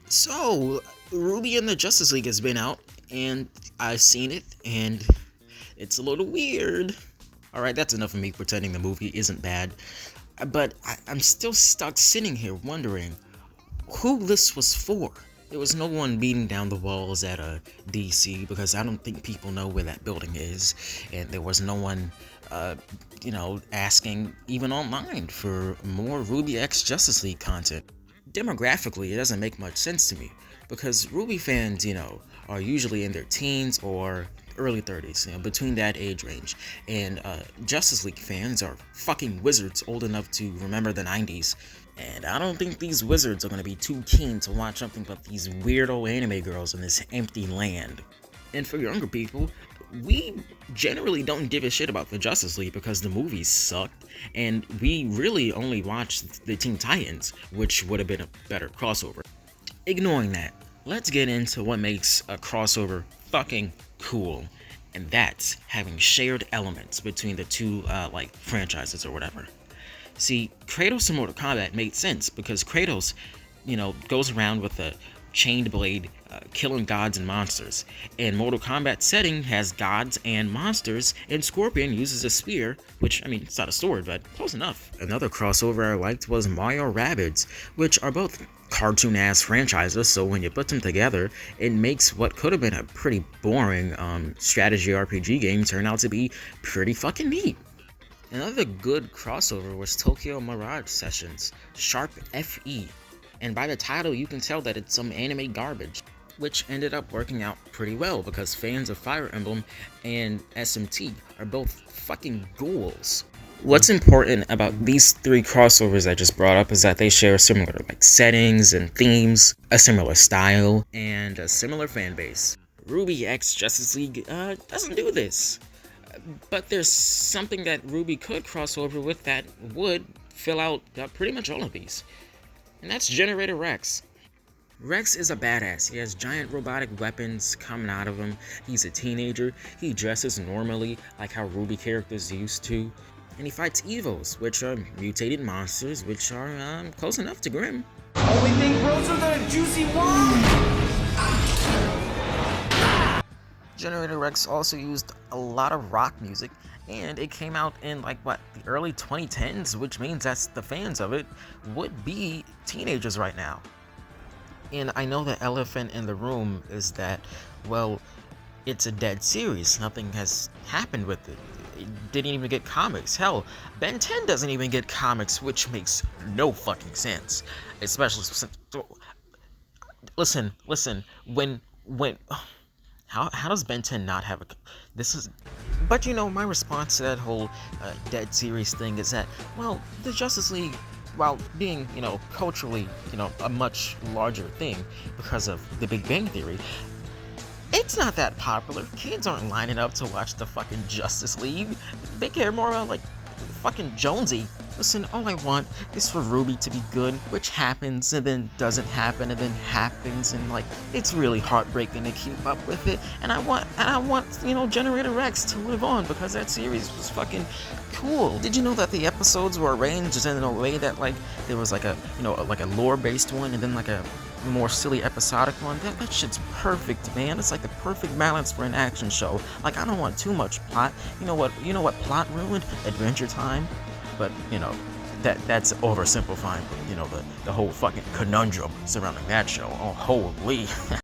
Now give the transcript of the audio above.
So, Ruby and the Justice League has been out, and I've seen it, and it's a little weird. Alright, that's enough of me pretending the movie isn't bad. But I'm still stuck sitting here wondering who this was for. There was no one beating down the walls at a DC because I don't think people know where that building is, and there was no one, asking even online for more Ruby X Justice League content. Demographically, it doesn't make much sense to me because Ruby fans, are usually in their teens or early 30s, between that age range. And Justice League fans are fucking wizards old enough to remember the 90s. And I don't think these wizards are going to be too keen to watch something but these weirdo anime girls in this empty land. And for younger people, we generally don't give a shit about the Justice League because the movies sucked, and we really only watched the Teen Titans, which would have been a better crossover. Ignoring that, let's get into what makes a crossover fucking cool, and that's having shared elements between the two, franchises or whatever. See, Kratos in Mortal Kombat made sense because Kratos, goes around with a chained blade, killing gods and monsters. And Mortal Kombat setting has gods and monsters, and Scorpion uses a spear, which, it's not a sword, but close enough. Another crossover I liked was Mario Rabbids, which are both cartoon-ass franchises, so when you put them together, it makes what could have been a pretty boring strategy RPG game turn out to be pretty fucking neat. Another good crossover was Tokyo Mirage Sessions, Sharp FE, and by the title you can tell that it's some anime garbage, which ended up working out pretty well because fans of Fire Emblem and SMT are both fucking ghouls. What's important about these three crossovers I just brought up is that they share similar settings and themes, a similar style, and a similar fan base. Ruby X Justice League doesn't do this. But there's something that Ruby could cross over with that would fill out pretty much all of these. And that's Generator Rex. Rex is a badass. He has giant robotic weapons coming out of him. He's a teenager. He dresses normally like how Ruby characters used to. And he fights Evos, which are mutated monsters, which are close enough to Grim. Only thing grosser than a juicy worm! Generator Rex also used a lot of rock music, and it came out in the early 2010s, which means that the fans of it would be teenagers right now. And I know the elephant in the room is that, well, it's a dead series. Nothing has happened with it. It didn't even get comics. Hell, Ben 10 doesn't even get comics, which makes no fucking sense. Especially since... Listen, when... How does Ben 10 not have a... This is... But my response to that whole dead series thing is that, well, the Justice League, while being, culturally, a much larger thing because of the Big Bang Theory, it's not that popular. Kids aren't lining up to watch the fucking Justice League. They care more about, fucking Jonesy. Listen, all I want is for Ruby to be good, which happens and then doesn't happen and then happens, and it's really heartbreaking to keep up with it. And I want Generator Rex to live on because that series was fucking cool. Did you know that the episodes were arranged in a way that there was a lore-based one and then a more silly episodic one? That shit's perfect, man. It's the perfect balance for an action show. I don't want too much plot. You know what plot ruined? Adventure Time. But that's oversimplifying the whole fucking conundrum surrounding that show. Oh, holy.